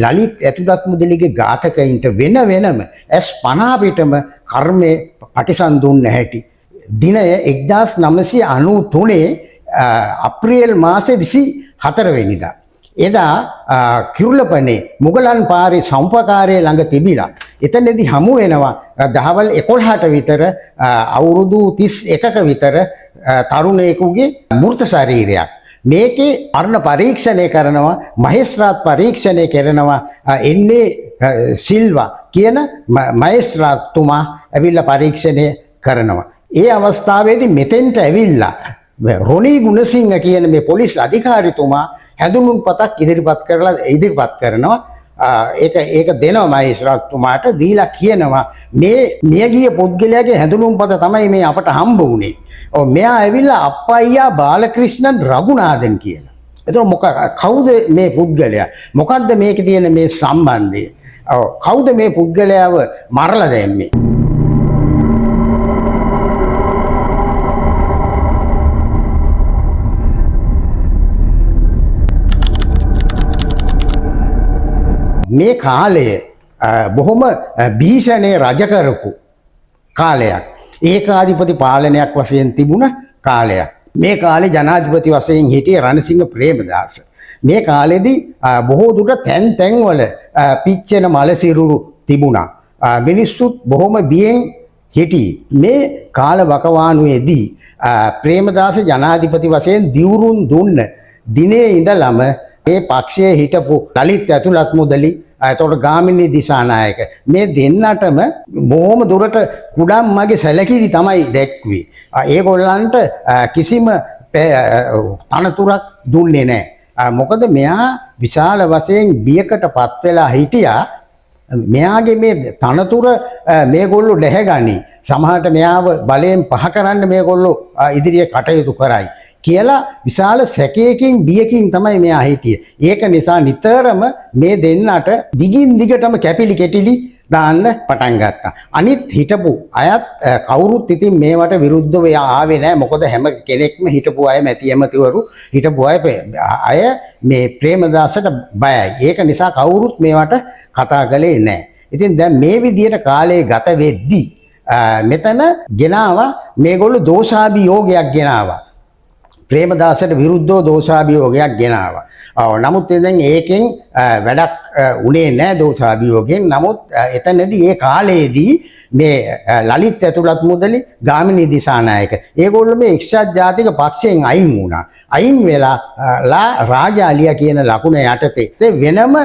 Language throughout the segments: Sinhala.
ලලිත් ඇතුළත් මුදලිගේ ඝාතකයින්ට වෙන වෙනම ඇස් 50 පිටම කර්මයේ පටිසන් දුන්න හැටි දිනය 1993 අප්‍රේල් මාසේ 24 වෙනිදා එදා කිරුළපනේ මුගලන් පාරේ සම්පකාරයේ ළඟ තිබිලා එතනදී හමු වෙනවා දහවල් 11ට විතර අවුරුදු 31ක විතර තරුණයෙකුගේ මෘත ශරීරයක් මේකේ වර්ණ පරීක්ෂණය කරනවා මහේස්ත්‍රාත් පරීක්ෂණය කරනවා එන්නේ සිල්වා කියන මහේස්ත්‍රාත්තුමා ඇවිල්ලා පරීක්ෂණය කරනවා ඒ අවස්ථාවේදී මෙතෙන්ට ඇවිල්ලා රොනී ගුණසිංහ කියන මේ පොලිස් අධිකාරිතුමා හැඳුනුම්පතක් ඉදිරිපත් කරනවා ඒක දෙනවා මහේස්ත්‍රාත්තුමාට දීලා කියනවා මේ මියගිය පුද්ගලයාගේ හැඳුනුම්පත තමයි මේ අපට හම්බ වුණේ. ඔව් මෙයා ඇවිල්ලා අප්පයියා බාලක්‍රිෂ්ණන් රඝුනාදන් කියලා. එතකොට කවුද මේ පුද්ගලයා? මොකද්ද මේකේ තියෙන මේ සම්බන්ධය? ඔව් කවුද මේ පුද්ගලයාව මරලා දැම්මේ? මේ කාලය බොහොම භීෂණේ රජ කරපු කාලයක්. ඒකාධිපති පාලනයක් වශයෙන් තිබුණ කාලයක්. මේ කාලේ ජනාධිපති වශයෙන් හිටියේ රණසිංහ ප්‍රේමදාස. මේ කාලෙදී බොහෝ දුරට තැන් වල පිච්චෙන මල සිරුරු තිබුණා. මිනිස්සුත් බොහොම බියෙන් හිටියේ. මේ කාල වකවානුවේදී ප්‍රේමදාස ජනාධිපති වශයෙන් දිවුරුම් දුන්න දිනේ ඉඳලම මේ පක්ෂයේ හිටපු ලලිත් ඇතුළත් මුදලි එතකොට ගාමිණී දිසානායක මේ දෙන්නටම බොහොම දුරට කුඩම් මගේ සැලකිලි තමයි දැක්ුවේ. ඒගොල්ලන්ට කිසිම තනතුරක් දුන්නේ නැහැ. මොකද මෙයා විශාල වශයෙන් බියකටපත් වෙලා හිටියා. මෙයාගේ මේ තනතුර මේගොල්ලෝ දැහැගනි. සමහරට මෙයාව බලයෙන් පහ කරන්න මේගොල්ලෝ ඉදිරියේ කටයුතු කරයි කියලා විශාල සැකයකින් බියකින් තමයි මෙයා හිටියේ. ඒක නිසා නිතරම මේ දෙන්නට දිගින් දිගටම කැපිලි කෙටිලි දාන්න පටන් ගත්තා. අනිත් හිටපු අයත් කවුරුත් ඉතින් මේවට විරුද්ධව ආවේ නැහැ. මොකද හැම කෙනෙක්ම හිටපු අය මැති ඇමතිවරු හිටපු අය මේ ප්‍රේමදාසට බයයි. ඒක නිසා කවුරුත් මේවට කතා කළේ නැහැ. ඉතින් දැන් මේ විදියට කාලය ගත වෙද්දී මෙතන ගෙනාවා මේගොල්ලෝ දෝෂාභියෝගයක් ගෙනාවා. ප්‍රේමදාසට විරුද්ධව දෝෂාභියෝගයක් ගෙනාවා. නමුත් දැන් ඒකෙන් වැඩක් උනේ නැහැ දෝෂාභියෝගයෙන්. නමුත් එතනදී ඒ කාලයේදී මේ ලලිත් ඇතුළත් මුදලි ගාමිණී දිසානායක ඒගොල්ලෝ මේ එක්සත් ජාතික පක්ෂයෙන් අයින් වුණා. අයින් වෙලා රාජාලියා කියන ලකුණ යටතේ වෙනම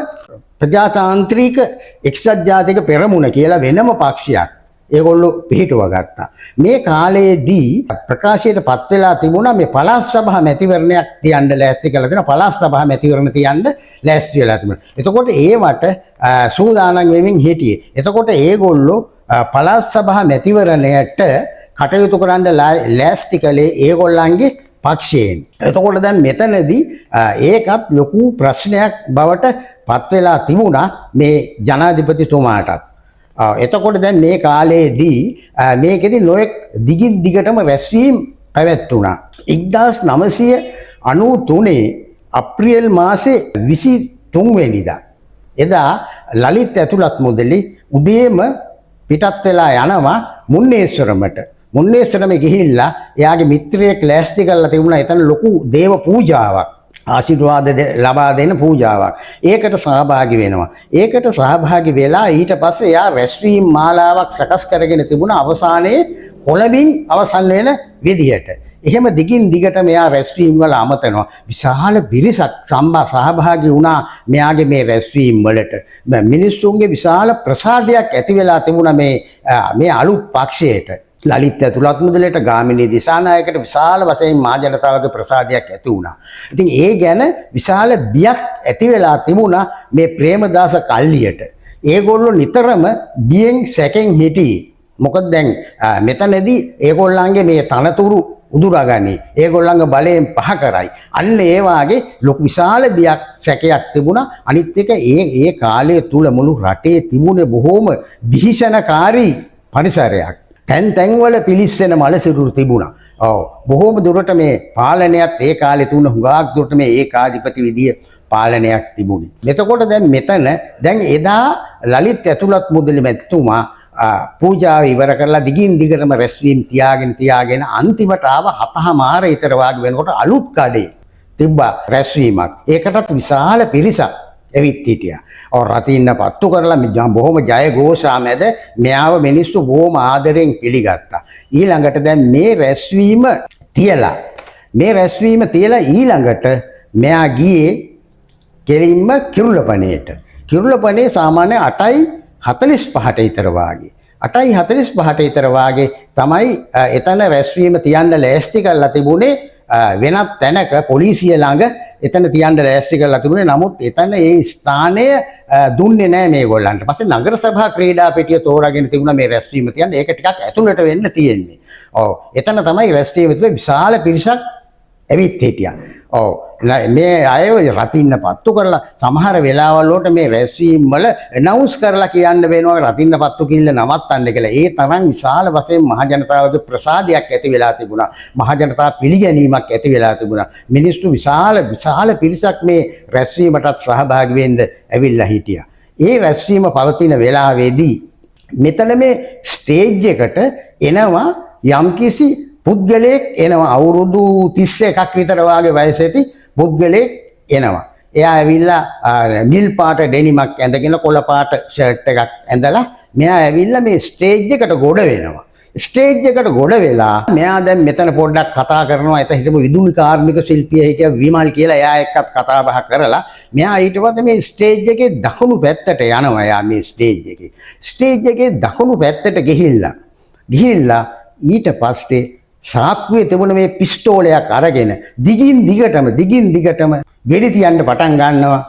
ප්‍රජාතාන්ත්‍රික එක්සත් ජාතික පෙරමුණ කියලා වෙනම පක්ෂයක් ඒගොල්ලෝ පිහිටුව ගත්තා. මේ කාලයේදී ප්‍රකාශයට පත් වෙලා තිබුණා මේ පළාත් සභා මැතිවරණයක් තියන්න ලෑස්ති කරලා තියෙනවා. පළාත් සභා මැතිවරණ තියන්න ලෑස්ති වෙලා තිබුණා. එතකොට ඒවට සූදානම් වෙමින් හිටියේ. එතකොට ඒගොල්ලෝ පළාත් සභා මැතිවරණයට කටයුතු කරන්න ලෑස්ති කළේ ඒගොල්ලන්ගේ පක්ෂයෙන්. එතකොට දැන් මෙතනදී ඒකත් ලොකු ප්‍රශ්නයක් බවට පත් වෙලා තිබුණා මේ ජනාධිපතිතුමාටත්. එතකොට දැන් මේ කාලයේදී මේකෙදි නොයෙක් දිගින් දිගටම රැස්වීම් පැවැත්වුණා. 1993 අප්‍රේල් මාසේ 23 වෙනිදා එදා ලලිත් ඇතුළත් මුදලි උදේම පිටත් වෙලා යනවා මුන්නේශ්වරමට. මුන්නේශ්වරම ගිහිල්ලා එයාගේ මිත්‍රයෙක් ලෑස්ති කරලා තිබුණා එතන ලොකු දේව පූජාවක්. ආශිර්වාද ලබා දෙන පූජාවක්. ඒකට සහභාගී වෙනවා. ඒකට සහභාගී වෙලා ඊට පස්සේ එයා රැස්වීම් මාලාවක් සකස් කරගෙන තිබුණා අවසානයේ කොළඹින් අවසන් වෙන විදියට. එහෙම දිගින් දිගට මෙයා රැස්වීම් වල අමතනවා. විශාල පිරිසක් සහභාගී වුණා මෙයාගේ මේ රැස්වීම් වලට. මිනිස්සුන්ගේ විශාල ප්‍රසාදයක් ඇති වෙලා තිබුණා මේ අලුත් පක්ෂයට. ලලිත් ඇතුළත් මුදලට ගාමිණී දිසානායකට විශාල වශයෙන් මහ ජනතාවගේ ප්‍රසාදයක් ඇති වුණා. ඉතින් ඒ ගැන විශාල බියක් ඇති වෙලා තිබුණා මේ ප්‍රේමදාස කල්ලියට. ඒගොල්ලෝ නිතරම බියෙන් සැකෙන් හිටියේ. මොකද දැන් මෙතනදී ඒගොල්ලන්ගේ මේ තනතුරු උදුරාගනි. ඒගොල්ලන්ගේ බලයෙන් පහ කරයි. අන්න ඒ වාගේ ලොකු විශාල බියක් සැකයක් තිබුණා. අනිත් එක ඒ කාලය තුල මුළු රටේ තිබුණේ බොහොම භීෂණකාරී පරිසරයක්. තැන් වල පිලිස්සෙන මල සිරුරු තිබුණා. ඔව් බොහොම දුරට මේ පාලනයත් ඒ කාලේ තුන හුඟක් දුරට මේ ඒකාධිපති විදිය පාලනයක් තිබුණේ. එතකොට දැන් මෙතන දැන් එදා ලලිත් ඇතුළත් මුදලි මැතිතුමා පූජාව ඉවර කරලා දිගින් දිගටම රැස්වීම තියාගෙන අන්තිමට ආව 7:00 විතර වාගේ වෙනකොට අලුත් කඩේ තිබ්බා රැස්වීමක්. ඒකටත් විශාල පිරිසක් ඇවිත් හිටියා. ඔව් රතින්න පත්තු කරලා බොහොම ජය ഘോഷා මැද මෙයාව මිනිස්සු බොහොම ආදරෙන් පිළිගත්තා. ඊළඟට දැන් මේ රැස්වීම තියලා ඊළඟට මෙයා ගියේ කෙලින්ම කිරුළපණේට. කිරුළපණේ සාමාන්‍ය 8:45ට විතර වාගේ. 8:45ට විතර වාගේ තමයි එතන රැස්වීම තියන්න ලෑස්ති කරලා තිබුණේ. වෙනත් තැනක පොලිසිය ළඟ එතන තියන්න ලෑස්ති කරලා තිබුණේ. නමුත් එතන ඒ ස්ථානය දුන්නේ නැහැ මේගොල්ලන්ට. පස්සේ නගර සභා ක්‍රීඩා පෙට්ටිය තෝරාගෙන තිබුණා මේ රැස්වීම තියන්න. ඒක ටිකක් ඇතුළට වෙන්න තියෙන්නේ. ඔව් එතන තමයි රැස්වීම තිබුණේ. විශාල පිරිසක් ඇවිත් හිටියා. ඔව් මේ අයව රතින්න පත්තු කරලා සමහර වෙලාවල් වලට මේ රැස්වීම් වල ඇනවුන්ස් කරලා කියන්න වෙනවා රතින්න පත්තු කිල්ල නවත්තන්න කියලා. ඒ තරම් විශාල වශයෙන් මහ ජනතාවගේ ප්‍රසාදයක් ඇති වෙලා තිබුණා. මහ ජනතාව පිළිගැනීමක් ඇති වෙලා තිබුණා. මිනිස්සු විශාල පිරිසක් මේ රැස්වීමටත් සහභාගී වෙන්න ඇවිල්ලා හිටියා. ඒ රැස්වීම පවතින වෙලාවේදී මෙතන මේ ස්ටේජ් එකට එනවා යම්කිසි පුද්ගලයෙක් එනවා. අවුරුදු 31ක් විතර වාගේ වයස ඇති පුද්ගලයෙක් එනවා. එයා ඇවිල්ලා නිල් පාට ඩෙනිමක් ඇඳගෙන කොළ පාට ෂර්ට් එකක් ඇඳලා මෙයා ඇවිල්ලා මේ ස්ටේජ් එකට ගොඩ වෙනවා. ස්ටේජ් එකට ගොඩ වෙලා මෙයා දැන් මෙතන පොඩ්ඩක් කතා කරනවා. එතන හිටපු විදුලි කාර්මික ශිල්පියා හිටියා විමල් කියලා. එයා එක්කත් කතා බහ කරලා මෙයා ඊට පස්සේ මේ ස්ටේජ් එකේ දකුණු පැත්තට යනවා. එයා මේ ස්ටේජ් එකේ දකුණු පැත්තට ගිහිල්ලා ඊට පස්සේ සාක්කුවේ තිබුණ මේ පිස්තෝලයක් අරගෙන දිගින් දිගටම වෙඩි තියන්න පටන් ගන්නවා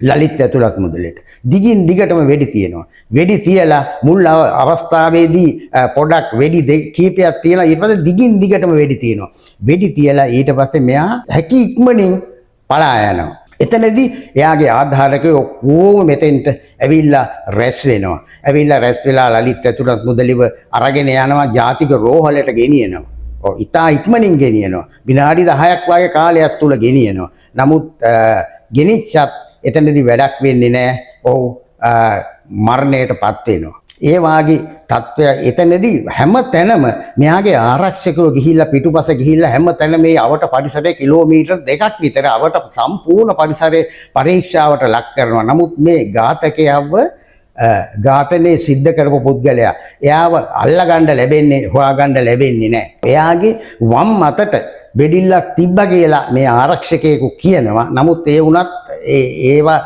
ලලිත් ඇතුළත් මුදලට. දිගින් දිගටම වෙඩි තියනවා. වෙඩි තියලා මුල් අවස්ථාවේදී පොඩක් වෙඩි කීපයක් තියලා ඊට පස්සේ දිගින් දිගටම වෙඩි තියනවා. වෙඩි තියලා ඊට පස්සේ මෙයා හැකි ඉක්මනින් පලා යනවා. එතනදී එයාගේ ආධාරකයෝ ඔක්කොම මෙතෙන්ට ඇවිල්ලා රැස් වෙනවා. ඇවිල්ලා රැස් වෙලා ලලිත් ඇතුළත් මුදලිව අරගෙන යනවා ජාතික රෝහලට ගෙනියනවා. ඔව් ඉතා ඉක්මනින් ගෙනියනවා. විනාඩි 10ක් වගේ කාලයක් තුල ගෙනියනවා. නමුත් ගෙනිච්චත් එතනදී වැඩක් වෙන්නේ නැහැ. ඔව් මරණයටපත් වෙනවා. ඒ වාගේ තත්ත්වය එතනදී හැම තැනම මෙයාගේ ආරක්ෂකයෝ ගිහිල්ලා පිටුපස ගිහිල්ලා හැම තැනම මේ අවට පරිසරයේ කිලෝමීටර් 2ක් විතර අවට සම්පූර්ණ පරිසරයේ පරීක්ෂාවට ලක් කරනවා. නමුත් මේ ඝාතකයව ඝාතනයේ සිද්ධ කරපු පුද්ගලයා එයාව හොයාගන්න ලැබෙන්නේ නැහැ. එයාගේ වම් අතට බෙඩිල්ලක් තිබ්බ කියලා මේ ආරක්ෂකයෙකු කියනවා. නමුත් ඒ වුණත් ඒවා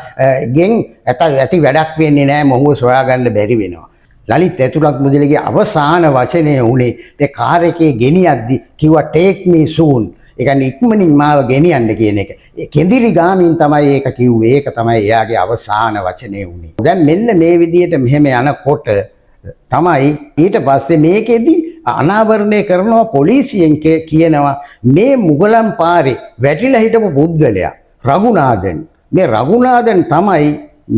ගෙන් ඇති වැඩක් වෙන්නේ නැහැ. මොහුව සොයාගන්න බැරි වෙනවා. ලලිත් ඇතුළත් මුදලිගේ අවසාන වචනය උනේ ඒ කාර් එකේ ගෙනියද්දි කිව්වා ටේක් මී සූන්. ඒ කියන්නේ ඉක්මනින් මාව ගෙනියන්න කියන එක. ඒ කෙඳිරි ගාමින් තමයි ඒක කිව්වේ. ඒක තමයි එයාගේ අවසාන වචනය උනේ. දැන් මෙන්න මේ විදිහට මෙහෙම යනකොට තමයි ඊට පස්සේ මේකෙදි අනාවරණය කරනවා පොලිසියෙන් කියනවා මේ මුගලන් පාරේ වැටිලා හිටපු පුද්ගලයා රඝුනාදන්. මේ රඝුනාදන් තමයි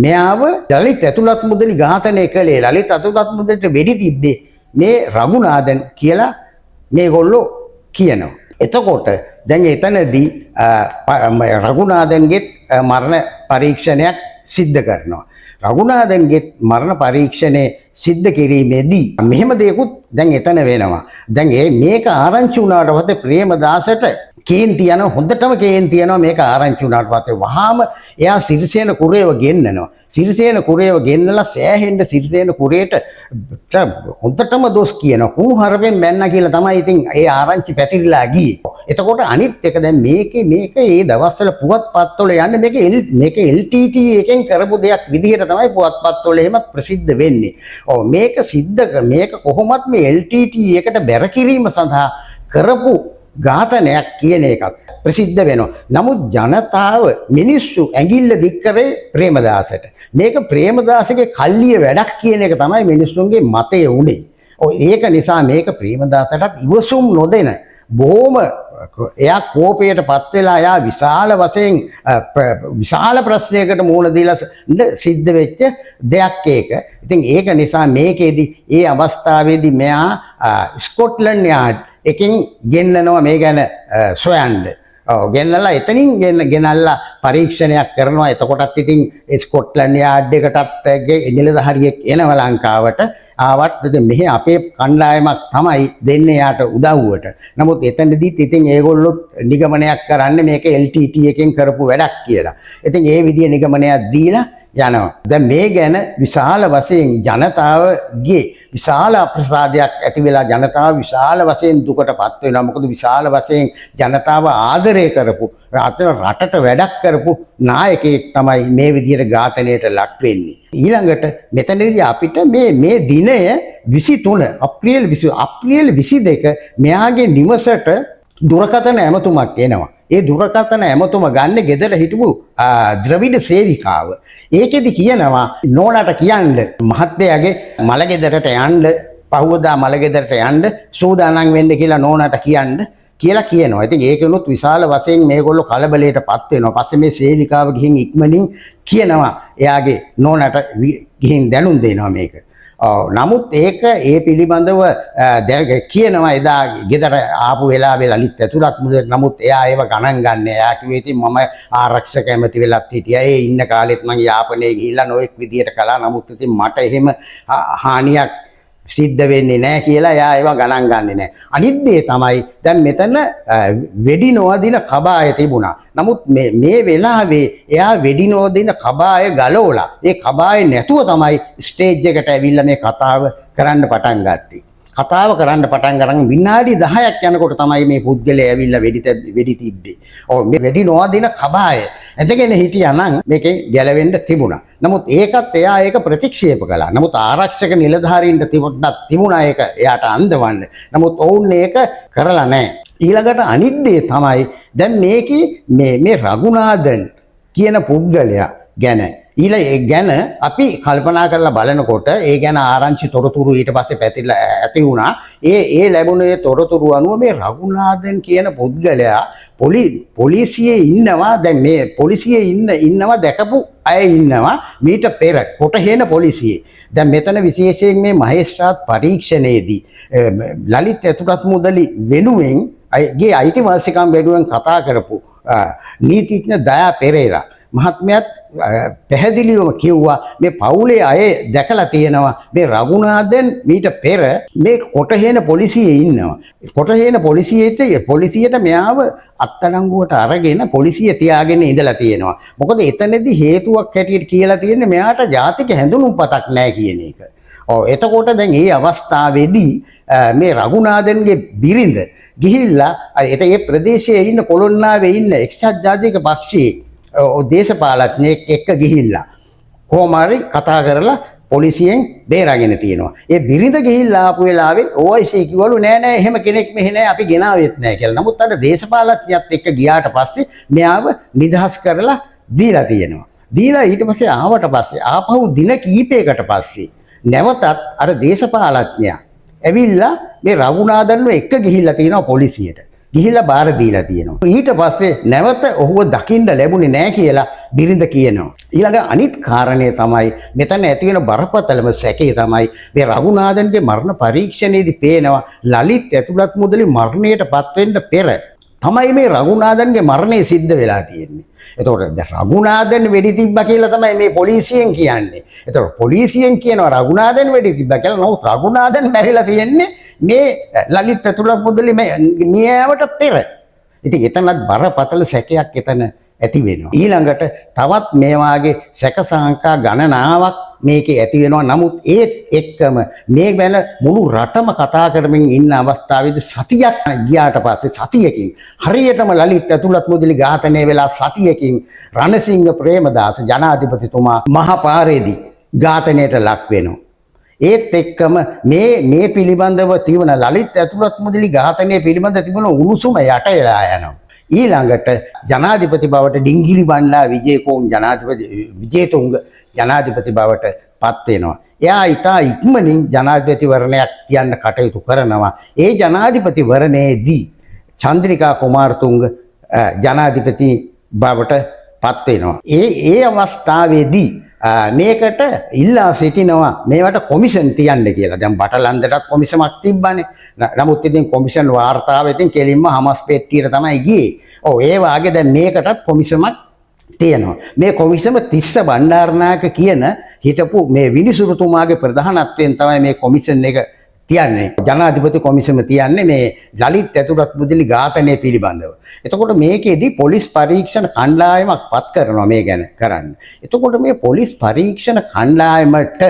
මෙයාව ලලිත් ඇතුළත් මුදලි ඝාතනය කළේ. ලලිත් ඇතුළත් මුදලට වෙඩි තිබ්බේ මේ රඝුනාදන් කියලා මේගොල්ලෝ කියනවා. එතකොට දැන් එතනදී රඝුනාදන්ගේ මරණ පරීක්ෂණයක් සිද්ධ කරනවා. රඝුනාදන්ගේ මරණ පරීක්ෂණය සිද්ධ කිරීමේදී මෙහෙම දෙයක්ත් දැන් එතන වෙනවා. දැන් මේක ආරංචි වුණාට පස්සේ ප්‍රේමදාසට කේන්ති යන හොඳටම කේන්ති යනවා. මේක ආරංචි වුණාට පස්සේ වහාම එයා සිරිසේන කුරේව ගෙන්නනවා. සිරිසේන කුරේව ගෙන්නලා සෑහෙන්න සිරිසේන කුරේට හොඳටම දොස් කියනවා. කුණුහරුපෙන් මැන්නා කියලා තමයි ඉතින් ඒ ආරංචි පැතිරිලා ගියේ. එතකොට අනිත් එක දැන් මේක ඒ දවස්වල පුවත්පත්වල යන්නේ මේක LTT එකෙන් කරපු දෙයක් විදිහට තමයි පුවත්පත්වල එහෙමත් ප්‍රසිද්ධ වෙන්නේ. ඔව් මේක කොහොමත් මේ LTT එකට බැර කිරීම සඳහා කරපු ඝාතනයක් කියන එකක් ප්‍රසිද්ධ වෙනවා. නමුත් ජනතාව මිනිස්සු ඇඟිල්ල දික් කරේ ප්‍රේමදාසට. මේක ප්‍රේමදාසගේ කල්ලිය වැඩක් කියන එක තමයි මිනිස්සුන්ගේ මතය උනේ. ඒක නිසා මේක ප්‍රේමදාසටත් ඉවසුම් නොදෙන බොහොම එයා කෝපයට පත් වෙලා එයා විශාල වශයෙන් විශාල ප්‍රශ්නයකට මුහුණ දීලා සිද්ධ වෙච්ච දෙයක් ඒක. ඉතින් ඒක නිසා මේකෙදි ඒ අවස්ථාවේදී මෙයා ස්කොට්ලන්ඩ් යාඩ් එකෙන් ගෙන්නනවා මේ ගැන සොයන්න. ගෙන්නලා එතනින් ගෙනල්ලා පරීක්ෂණයක් කරනවා. එතකොටත් ඉතින් ස්කොට්ලන්ඩ් යාඩ් එකටත් නිලධාරියෙක් එනවා ලංකාවට. ආවත් ඉතින් මෙහි අපේ කණ්ඩායමක් තමයි දෙන්නේ යාට උදව්වට. නමුත් එතනදිත් ඉතින් ඒගොල්ලෝ නිගමනයක් කරන්නේ මේක LTT එකෙන් කරපු වැඩක් කියලා. ඉතින් ඒ විදිය නිගමනයක් දීලා යනවා. දැන් මේ ගැන විශාල වශයෙන් ජනතාවගේ විශාල අප්‍රසාදයක් ඇති වෙලා ජනතාව විශාල වශයෙන් දුකටපත් වෙනවා. මොකද විශාල වශයෙන් ජනතාව ආදරය කරපු රටට වැඩක් කරපු නායකයෙක් තමයි මේ විදියට ඝාතනයට ලක් වෙන්නේ. ඊළඟට මෙතනදී අපිට මේ දිනය 23 අප්‍රේල් 22 මෙයාගේ නිවසට දුරකථන ඇමතුමක් එනවා. ඒ දුරකථන ඇමතුම ගන්න ගෙදර හිටපු ද්‍රවිඩ සේවිකාව. ඒකෙදි කියනවා නෝනාට කියන්න මහත්තයාගේ මලගෙදරට යන්න පහුවදා මලගෙදරට යන්න සූදානම් වෙන්න කියලා නෝනාට කියන්න කියලා කියනවා. ඉතින් ඒකනොත් විශාල වශයෙන් මේගොල්ලෝ කලබලයටපත් වෙනවා. පස්සේ මේ සේවිකාව ගිහින් ඉක්මනින් කියනවා එයාගේ නෝනාට ගිහින් දැනුම් දෙනවා මේක. නමුත් ඒක ඒ පිළිබඳව කියනවා එදා ගෙදර ආපු වෙලාවේ ලලිත් ඇතුළත් මුද නමුත් එයා ඒව ගණන් ගන්න. එයා කිව්වේ ඉතින් මම ආරක්ෂක ඇමති වෙලත් හිටියා. ඒ ඉන්න කාලෙත් මං යාපනයේ ගිහිල්ලා නොඑක් විදියට කළා. නමුත් ඉතින් මට එහෙම හානියක් සිද්ධ වෙන්නේ නැහැ කියලා එයා ඒව ගණන් ගන්නේ නැහැ. අනිත් දේ තමයි දැන් මෙතන වෙඩි නොවදින කබාය තිබුණා. නමුත් මේ වෙලාවේ එයා වෙඩි නොවදින කබාය ගලවලා ඒ කබාය නැතුව තමයි ස්ටේජ් එකට ඇවිල්ලා මේ කතාව කරන්න පටන් ගත්තේ. කතාව කරන්න පටන් ගන්න විනාඩි 10ක් යනකොට තමයි මේ පුද්ගලයා ඇවිල්ලා වෙඩි තිබ්බේ. ඔව් මේ වෙඩි නොවදින කබාය එතගෙන හිටියා නම් මේකෙන් ගැලවෙන්න තිබුණා. නමුත් ඒකත් එයා ඒක ප්‍රතික්ෂේප කළා. නමුත් ආරක්ෂක නිලධාරීන්ට තිබුණා ඒක එයාට අන්දවන්න. නමුත් ඔවුන් ඒක කරලා නැහැ. ඊළඟට අනිත් දේ තමයි දැන් මේකේ මේ රඝුනාදන් කියන පුද්ගලයා ගැන ගැන අපි කල්පනා කරලා බලනකොට ඒ ගැන ආරංචි තොරතුරු ඊට පස්සේ පැතිරලා ඇති වුණා. ඒ ලැබුණේ තොරතුරු අනුව මේ රඝුනාදන් කියන පුද්ගලයා පොලිසියේ ඉන්නවා. දැන් මේ පොලිසියේ ඉන්නවා දැකපු අය ඉන්නවා මීට පෙර කොටහේන පොලිසියේ. දැන් මෙතන විශේෂයෙන් මේ මහේස්ත්‍රාත් පරීක්ෂණයේදී ලලිත් ඇතුළත් මුදලි වෙනුවෙන් ගේ අයිතිවාසිකම් වෙනුවෙන් කතා කරපු නීතිඥ දයා පෙරේරා මහත්මයාත් පැහැදිලිවම කිව්වා මේ පවුලේ අය දැකලා තියෙනවා මේ රඝුනාදන් මීට පෙර මේ කොටහේන පොලිසියේ ඉන්නවා. කොටහේන පොලිසියට මෙයාව අත්අඩංගුවට අරගෙන පොලිසිය තියාගෙන ඉඳලා තියෙනවා. මොකද එතනදී හේතුවක් හැටියට කියලා තියෙන්නේ මෙයාට ජාතික හැඳුනුම්පතක් නැහැ කියන එක. එතකොට දැන් මේ අවස්ථාවේදී මේ රඝුනාදන්ගේ බිරිඳ ගිහිල්ලා ඒ ප්‍රදේශයේ ඉන්න කොළොන්නාවේ ඉන්න එක්සත් ජාතික පක්ෂයේ දේශපාලඥයෙක් එක්ක ගිහිල්ලා කොහොම හරි කතා කරලා පොලිසියෙන් බේරාගෙන තියෙනවා. ඒ බිරිඳ ගිහිල්ලා ආපු වෙලාවේ OIC කිව්වලු නෑ එහෙම කෙනෙක් මෙහෙ නෑ අපි ගෙනාවෙත් නෑ කියලා. නමුත් අර දේශපාලඥයත් එක්ක ගියාට පස්සේ මෙයාව නිදහස් කරලා දීලා තියෙනවා. දීලා ඊට පස්සේ ආවට පස්සේ ආපහු දින කීපයකට පස්සේ නැවතත් අර දේශපාලඥයා ඇවිල්ලා මේ රඝුනාදන්ව එක්ක ගිහිල්ලා තියෙනවා පොලිසියට. ගිහිල්ලා බාර දීලා තියෙනවා. ඊට පස්සේ නැවත ඔහුව දකින්න ලැබුණේ නැහැ කියලා බිරිඳ කියනවා. ඊළඟ අනිත් කාරණේ තමයි මෙතන ඇති වෙන බරපතලම සැකේ තමයි මේ රඝුනාදන්ගේ මරණ පරීක්ෂණයේදී පේනවා ලලිත් ඇතුළත් මුදලි මරණයටපත් වෙන්න පෙර තමයි මේ රඝුනාදන්ගේ මරණය සිද්ධ වෙලා තියෙන්නේ. එතකොට දැන් රඝුනාදන් වෙඩි තිබ්බා කියලා තමයි මේ පොලිසියෙන් කියන්නේ. එතකොට පොලිසියෙන් කියනවා රඝුනාදන් වෙඩි තිබ්බා කියලා. නමුත් රඝුනාදන් මැරිලා තියෙන්නේ මේ ලලිත් ඇතුළත් මුදලි මියෑමට පෙර. ඉතින් එතනත් බරපතල සැකයක් එතන ඇති වෙනවා. ඊළඟට තවත් මේ වාගේ සැක සංකා ගණනාවක් මේකේ ඇති වෙනවා. නමුත් ඒත් එක්කම මේ ගැන මුළු රටම කතා කරමින් ඉන්න අවස්ථාවේදී සතියක් ගියාට පස්සේ සතියකින් හරියටම ලලිත් ඇතුළත් මුදලි ඝාතනය වෙලා සතියකින් රණසිංහ ප්‍රේමදාස ජනාධිපතිතුමා මහපාරේදී ඝාතනයට ලක් වෙනවා. ඒත් එක්කම මේ පිළිබඳව තිබුණ ලලිත් ඇතුළත් මුදලි ඝාතනය පිළිබඳ තිබුණ උණුසුම යට වෙලා යනවා. ඊළඟට ජනාධිපති බවට ඩිංගිරි බණ්ඩා විජේතුංග ජනාධිපති බවට පත් වෙනවා. එයා ඉතා ඉක්මනින් ජනාධිපතිවරණයක් තියන්න කටයුතු කරනවා. ඒ ජනාධිපතිවරණයේදී චන්ද්‍රිකා කුමාරතුංග ජනාධිපති බවට පත් වෙනවා. ඒ අවස්ථාවේදී මේකට ඉල්ලා සිටිනවා මේවට කොමිෂන් තියන්න කියලා. දැන් බටලන්දටත් කොමිෂමක් තිබ්බනේ. නමුත් ඉතින් කොමිෂන් වාර්තාව ඉතින් කෙලින්ම හමස් පෙට්ටියට තමයි ගියේ. ඔව් ඒ වාගේ දැන් මේකටත් කොමිසමක් තියෙනවා. මේ කොමිසම තිස්ස බණ්ඩාරනායක කියන හිටපු මේ විනිසුරුතුමාගේ ප්‍රධානත්වයෙන් තමයි මේ කොමිෂන් එක තියන්නේ. ජනාධිපති කොමිසම තියන්නේ මේ ලලිත් ඇතුළත් මුදලි ඝාතනය පිළිබඳව. එතකොට මේකෙදි පොලිස් පරීක්ෂණ කණ්ඩායමක් පත් කරනවා මේ ගැන කරන්න. එතකොට මේ පොලිස් පරීක්ෂණ කණ්ඩායමට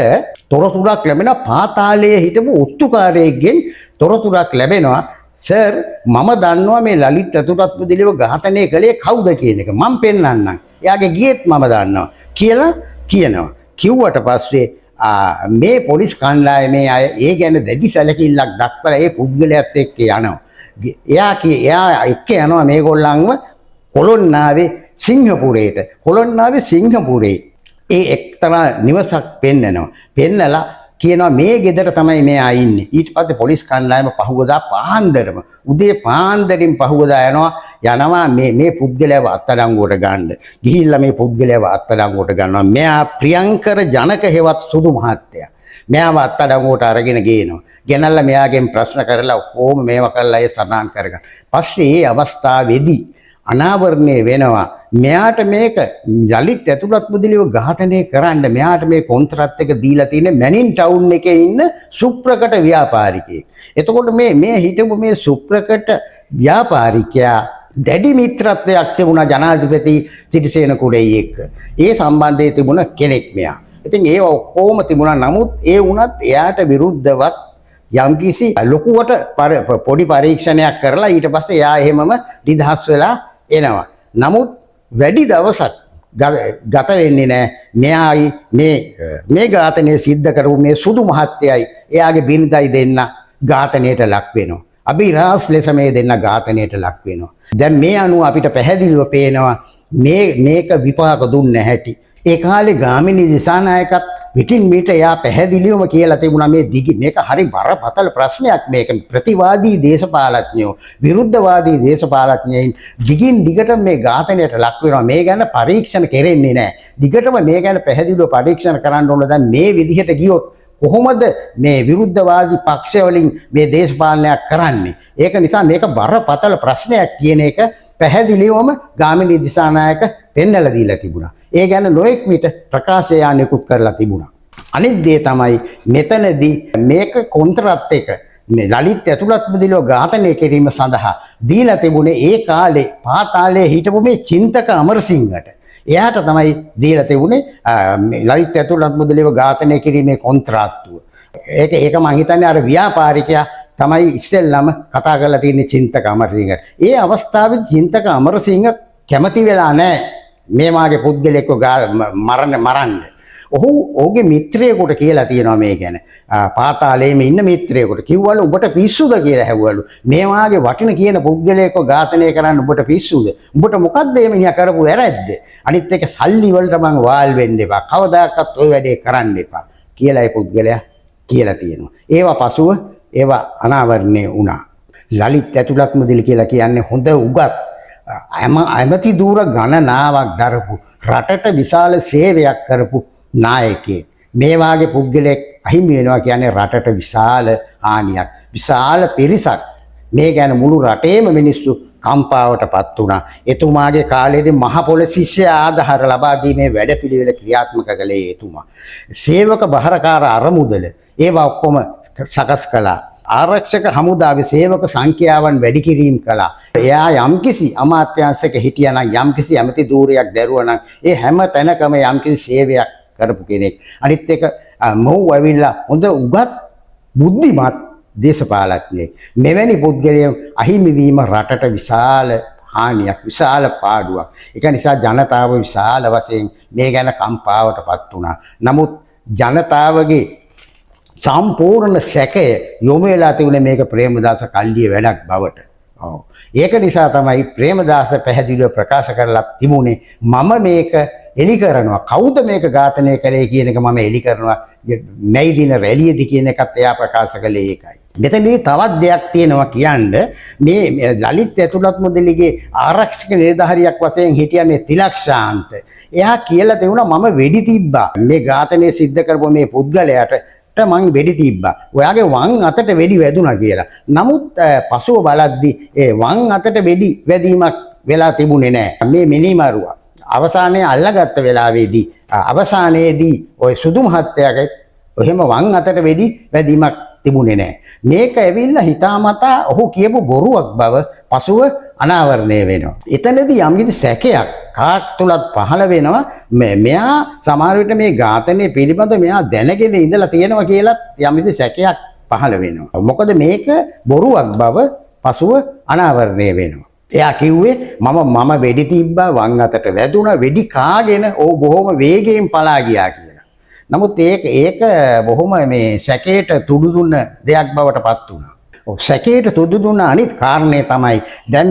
තොරතුරක් ලැබෙනවා පාතාලයේ හිටපු ඔත්තුකාරයෙක්ගෙන් තොරතුරක් ලැබෙනවා. සර් මම දන්නවා මේ ලලිත් ඇතුළත් මුදලිව ඝාතනය කළේ කවුද කියන එක. මම පෙන්නන්නම්. එයාගේ ගියෙත් මම දන්නවා කියලා කියනවා. කිව්වට පස්සේ මේ පොලිස් කණ්ඩායමේ අය ඒ ගැන දැඩි සැලකිල්ලක් දක්වලා ඒ පුද්ගලයාත් එක්ක යනවා. එයා එක්ක යනවා මේගොල්ලන්ව කොළොන්නාවේ සිංහපුරේට. කොළොන්නාවේ සිංහපුරේ ඒ එක්තරා නිවසක් පෙන්නනවා. පෙන්නලා කියනවා මේ ගෙදර තමයි මෙයා ඉන්නේ. ඊට පස්සේ පොලිස් කණ්ඩායම පහුවදා පාන්දරම උදේ පාන්දරින් පහුවදා යනවා මේ පුද්ගලයාව අත්අඩංගුවට ගන්න. ගිහිල්ලා මේ පුද්ගලයාව අත්අඩංගුවට ගන්නවා. මෙයා ප්‍රියංකර ජනක හේවත් සුදු මහත්තයා. මෙයාව අත්අඩංගුවට අරගෙන ගේනවා. ගෙනල්ලා මෙයාගෙන් ප්‍රශ්න කරලා කොහොම මේවා කරලා ඒ සඳහන් කරගන්න. පස්සේ මේ අවස්ථාවේදී අනාවරණය වෙනවා. මෙයාට මේක ලලිත් ඇතුළත් මුදලිව ඝාතනය කරන්න මෙයාට මේ කොන්ත්‍රාත් එක දීලා තියෙන මැනින් ටවුන් එකේ ඉන්න සුප්‍රකට ව්‍යාපාරිකයෙක්. එතකොට මේ හිටපු මේ සුප්‍රකට ව්‍යාපාරිකයා දැඩි මිත්‍රත්වයක් තිබුණා ජනාධිපති සිරිසේන කුඩෙයි එක්ක. ඒ සම්බන්ධයේ තිබුණ කෙනෙක් මෙයා. ඉතින් ඒව ඔක්කොම තිබුණා. නමුත් ඒ වුණත් එයාට විරුද්ධවත් යම්කිසි ලොකුවට පොඩි පරීක්ෂණයක් කරලා ඊට පස්සේ එයා එහෙමම නිදහස් වෙලා එනවා. නමුත් වැඩි දවසක් ගත වෙන්නේ නැහැ. මෙයායි මේ ඝාතනය සිද්ධ කරපු මේ සුදු මහත්තයයි එයාගේ බිරිඳයි දෙන්න ඝාතනයට ලක් වෙනවා. අභිරහස් ලෙස මේ දෙන්න ඝාතනයට ලක් වෙනවා. දැන් මේ අනුව අපිට පැහැදිලිව පේනවා මේක විපාක දුන්නේ නැහැටි. ඒ කාලේ ගාමිණී දිසානායකත් පිටින් මීට එයා පැහැදිලිවම කියලා තිබුණා මේක හරි බරපතල ප්‍රශ්නයක්. මේක ප්‍රතිවාදී දේශපාලඥයෝ විරුද්ධවාදී දේශපාලඥයින් දිගින් දිගටම මේ ඝාතනයට ලක් වෙනවා. මේ ගැන පරීක්ෂණ කෙරෙන්නේ නැහැ. දිගටම මේ ගැන පැහැදිලිව පරීක්ෂණ කරන්න ඕන. දැන් මේ විදිහට ගියොත් කොහොමද මේ විරුද්ධවාදී පක්ෂ වලින් මේ දේශපාලනයක් කරන්නේ? ඒක නිසා මේක බරපතල ප්‍රශ්නයක් කියන එක පැහැදිලිවම ගාමිණී දිසානායක පෙන්නලා දීලා තිබුණා. ඒ ගැන නොඑක් විට ප්‍රකාශය නිකුත් කරලා තිබුණා. අනිත් දේ තමයි මෙතනදී මේක කොන්ත්‍රාත් එක මේ ලලිත් ඇතුළත් මුදලිව ඝාතනය කිරීම සඳහා දීලා තිබුණේ ඒ කාලේ පාතාලයේ හිටපු මේ චින්තක අමරසිංහට. එයාට තමයි දීලා තිබුණේ ලලිත් ඇතුළත් මුදලිව ඝාතනය කිරීමේ කොන්ත්‍රාත්තුව. ඒක මං හිතන්නේ අර ව්‍යාපාරිකයා තමයි ඉස්සෙල්ලම කතා කරලා තියෙන්නේ චින්තක අමරසිංහට. ඒ අවස්ථාවේදී චින්තක අමරසිංහ කැමති වෙලා නැහැ මේ මාගේ පුද්ගලෙක්ව මරන්න. ඔහුගේ මිත්‍රයෙකුට කියලා තියෙනවා මේ ගැන. පාතාලයේම ඉන්න මිත්‍රයෙකුට කිව්වලු උඹට පිස්සුද කියලා ඇහුවලු. මේ වාගේ වටින කියන පුද්ගලයෙක්ව ඝාතනය කරන්න උඹට පිස්සුද? උඹට මොකද්ද මේ මිනිහා කරපු වැරද්ද? අනිත් එක සල්ලි වලට මං වාල් වෙන්න එපා. කවදාකවත් ওই වැඩේ කරන්න එපා කියලා ඒ පුද්ගලයා කියලා තියෙනවා. ඒවා පසුව ඒවා අනාවරණය වුණා. ලලිත් ඇතුළත් මුදලි කියලා කියන්නේ හොඳ උගත් ඇමති දූර ගණනාවක් දරපු රටට විශාල සේවයක් කරපු නායකයෙක්. මේ වාගේ පුද්ගලෙක් අහිමි වෙනවා කියන්නේ රටට විශාල හානියක්. විශාල පිරිසක් මේ ගැන මුළු රටේම මිනිස්සු කම්පාවටපත් වුණා. එතුමාගේ කාලයේදී මහ පොලිසිය ආධාර ලබා දීමේ වැඩපිළිවෙල ක්‍රියාත්මක කළේ එතුමා. සේවක බහරකාර අරමුදල ඒවා ඔක්කොම සකස් කළා. ආරක්ෂක හමුදාවේ සේවක සංඛ්‍යාවන් වැඩි කිරීම කළා. එයා යම්කිසි අමාත්‍යාංශයක හිටියා නම් යම්කිසි ඇමති ධූරයක් දැරුවා නම් ඒ හැම තැනකම යම්කිසි සේවයක් කරපු කෙනෙක්. අනිත් එක මොහු ඇවිල්ලා හොඳ උගත් බුද්ධිමත් දේශපාලඥයෙක්. මෙවැනි පුද්ගලයන් අහිමි වීම රටට විශාල හානියක්, විශාල පාඩුවක්. ඒක නිසා ජනතාව විශාල වශයෙන් මේ ගැන කම්පාවටපත් වුණා. නමුත් ජනතාවගේ සම්පූර්ණ සැකය යොමු වෙලා තිබුණේ මේක ප්‍රේමදාස කල්ලිය වැඩක් බවට. ඒක නිසා තමයි ප්‍රේමදාස පැහැදිලිව ප්‍රකාශ කරලා තිබුණේ මම මේක එලි කරනවා. කවුද මේක ඝාතනය කළේ කියන එක මම එලි කරනවා. මේ දින රැළියේදී කියන එකත් එයා ප්‍රකාශ කළේ ඒකයි. මෙතනදී තවත් දෙයක් තියෙනවා කියන්න මේ ලලිත් ඇතුළත් මුදලිගේ ආරක්ෂක නිලධාරියක් වශයෙන් හිටියා මේ තිලක්ෂාන්ත. එයා කියලා දෙවුණා මම වෙඩි තිබ්බා. මේ ඝාතනය සිද්ධ කරපු මේ පුද්ගලයාට මං වෙඩි තිබ්බා. ඔයාගේ වම් අතට වෙඩි වැදුනා කියලා. නමුත් පසුව බලද්දි ඒ වම් අතට වෙඩි වැදීමක් වෙලා තිබුණේ නැහැ. මේ මිනිමරුව අවසානයේ අල්ලගත්ත වෙලාවේදී අවසානයේදී ওই සුදු මහත්තයාගේ එහෙම වම් අතට වෙඩි වැදීමක් තිබුණේ නැහැ. මේක ඇවිල්ලා හිතාමතා ඔහු කියපු බොරුවක් බව පසුව අනාවරණය වෙනවා. එතනදී යම්කිසි සැකයක් කාක් තුලත් පහළ වෙනවා. මෙයා සමහර විට මේ ඝාතනය පිළිබඳ මෙයා දැනගෙන ඉඳලා තියෙනවා කියලා යම්කිසි සැකයක් පහළ වෙනවා. මොකද මේක බොරුවක් බව පසුව අනාවරණය වෙනවා. එයා කිව්වේ මම වෙඩි තිබ්බා වම් අතට වැදුණා වෙඩි කාගෙන බොහොම වේගයෙන් පලා ගියා කියලා. නමුත් ඒක බොහොම මේ සැකයට තුඩු දුන්න දෙයක් බවට පත් වුණා. සැකයට තුඩු දුන්න අනිත් කාරණේ තමයි දැන්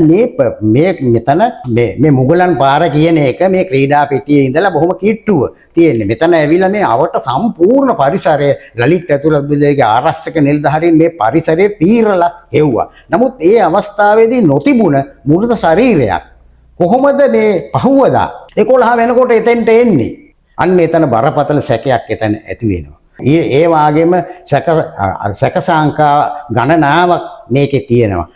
මෙතන මේ මුගලන් පාර කියන එක මේ ක්‍රීඩා පෙට්ටියේ ඉඳලා බොහොම කිට්ටුව තියෙන්නේ. මෙතන ඇවිල්ලා මේ අවට සම්පූර්ණ පරිසරය ලලිත් ඇතුළත් විදුලිගේ ආරක්ෂක නිලධාරීන් මේ පරිසරය පීරලා හෙව්වා. නමුත් ඒ අවස්ථාවේදී නොතිබුණ මෘත ශරීරයක් කොහොමද මේ පහුවදා 11 වෙනකොට එතෙන්ට එන්නේ? අන්න එතන බරපතල සැකයක් එතන ඇති වෙනවා. ඒ වාගේම සැකසංකා ගණනාවක් මේකේ තියෙනවා.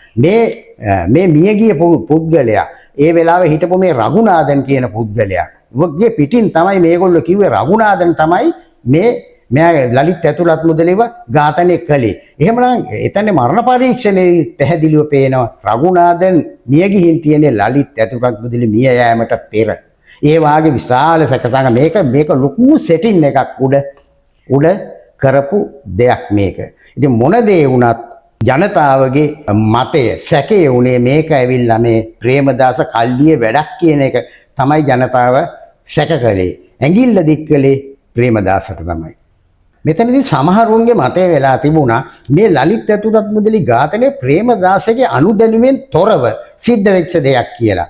මේ මියගිය පුද්ගලයා ඒ වෙලාවේ හිටපු මේ රඝුනාදන් කියන පුද්ගලයා වගේ පිටින් තමයි මේගොල්ලෝ කිව්වේ රඝුනාදන් තමයි මෙයා ලලිත් ඇතුළත් මුදලිව ඝාතනය කළේ. එහෙමනම් එතන මරණ පරීක්ෂණයේ පැහැදිලිව පේනවා රඝුනාදන් මිය ගිහින් තියෙන ලලිත් ඇතුළත් මුදලි මිය යෑමට පෙර. ඒ වාගේ විශාල සැකසංග මේක ලොකු සෙටින් එකක් උඩ කරපු දෙයක් මේක. ඉතින් මොන දේ වුණත් ජනතාවගේ මතය සැකේ උනේ මේක ඇවිල්ලා මේ ප්‍රේමදාස කල්ලියේ වැඩක් කියන එක තමයි ජනතාව සැක කළේ. ඇඟිල්ල දික් කළේ ප්‍රේමදාසට තමයි. මෙතනදී සමහරුන්ගේ මතය වෙලා තිබුණා මේ ලලිත් ඇතුළත් මුදලි ඝාතනය ප්‍රේමදාසගේ අනුදැනුමෙන් තොරව සිද්ධ වෙච්ච දෙයක් කියලා.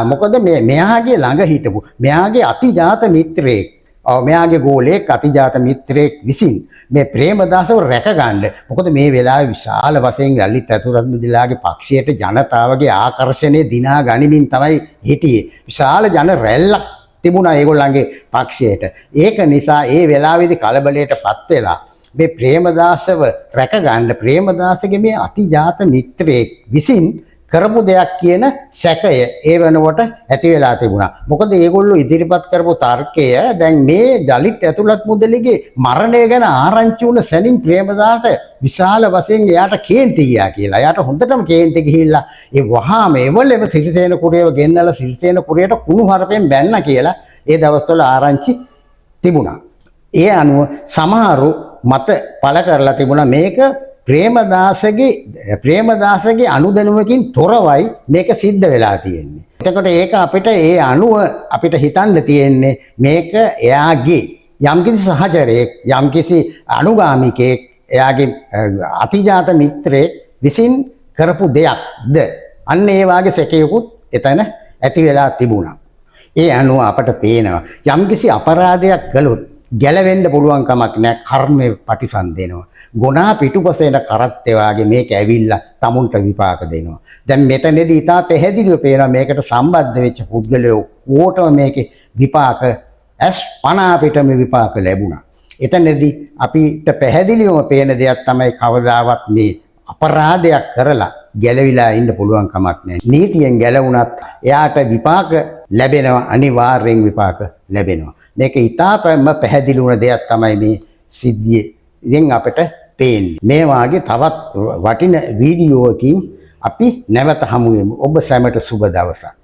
මොකද මෙයාගේ ළඟ හිටපු මෙයාගේ අතිජාත මිත්‍රයෙක් මෙයාගේ ගෝලයෙක් අතිජාත මිත්‍රයෙක් විසින් මේ ප්‍රේමදාසව රැකගන්න. මොකද මේ වෙලාවේ විශාල වශයෙන් ලලිත් ඇතුළත් මුදලාගේ පක්ෂයට ජනතාවගේ ආකර්ෂණය දිනා ගනිමින් තමයි හිටියේ. විශාල ජන රැල්ලක් තිබුණා ඒගොල්ලන්ගේ පක්ෂයට. ඒක නිසා ඒ වෙලාවේදී කලබලයටපත් වෙලා මේ ප්‍රේමදාසව රැකගන්න ප්‍රේමදාසගේ මේ අතිජාත මිත්‍රයෙක් විසින් කරපු දෙයක් කියන සැකය ඒ වෙනකොට ඇති වෙලා තිබුණා. මොකද ඒගොල්ලෝ ඉදිරිපත් කරපු තර්කය දැන් මේ ජලිත් ඇතුළත් මුදලිගේ මරණය ගැන ආරංචි වුණ සැනින් ප්‍රේමදාස විශාල වශයෙන් එයාට කේන්ති ගියා කියලා. එයාට හොඳටම කේන්ති ගිහිල්ලා ඒ වහාම එවලෙම සිරිසේන කුරියව ගෙන්නලා සිරිසේන කුරියට කුණු හරපෙන් බැන්න කියලා ඒ දවස්වල ආරංචි තිබුණා. ඒ අනුව සමහරු මත පළ කරලා තිබුණා මේක ප්‍රේමදාසගේ අනුදැනුමකින් තොරවයි මේක සිද්ධ වෙලා තියෙන්නේ. එතකොට ඒක අපිට ඒ අනුව අපිට හිතන්න තියෙන්නේ මේක එයාගේ යම්කිසි සහචරයෙක් යම්කිසි අනුගාමිකයෙක් එයාගේ අතිජාත මිත්‍රයෙක් විසින් කරපු දෙයක්ද අන්න ඒ වාගේ සැකයකුත් එතන ඇති වෙලා තිබුණා. ඒ අනුව අපට පේනවා යම්කිසි අපරාධයක් කළොත් ගැලවෙන්න පුළුවන් කමක් නැහැ. කර්මයේ ප්‍රතිසන්දේනවා. ගුණා පිටුපසේන කරත්තේ වාගේ මේක ඇවිල්ලා tamunට විපාක දෙනවා. දැන් මෙතනදී ඉතා පැහැදිලිව පේනවා මේකට සම්බන්ධ වෙච්ච පුද්ගලයෝ කොටම මේකේ විපාක පණ අපිටම විපාක ලැබුණා. එතනදී අපිට පැහැදිලිවම පේන දෙයක් තමයි කවදාවත් මේ අපරාධයක් කරලා ගැලවිලා ඉන්න පුළුවන් කමක් නැහැ. නීතියෙන් ගැලවුණත් එයාට විපාක ලැබෙනවා. අනිවාර්යෙන් විපාක ලැබෙනවා. මේක ඉතාම පැහැදිලි වුණ දෙයක් තමයි මේ සිද්ධියෙන් අපිට පේන්නේ. මේ වාගේ තවත් වටින වීඩියෝකින් අපි නැවත හමු වෙමු. ඔබ සැමට සුබ දවසක්.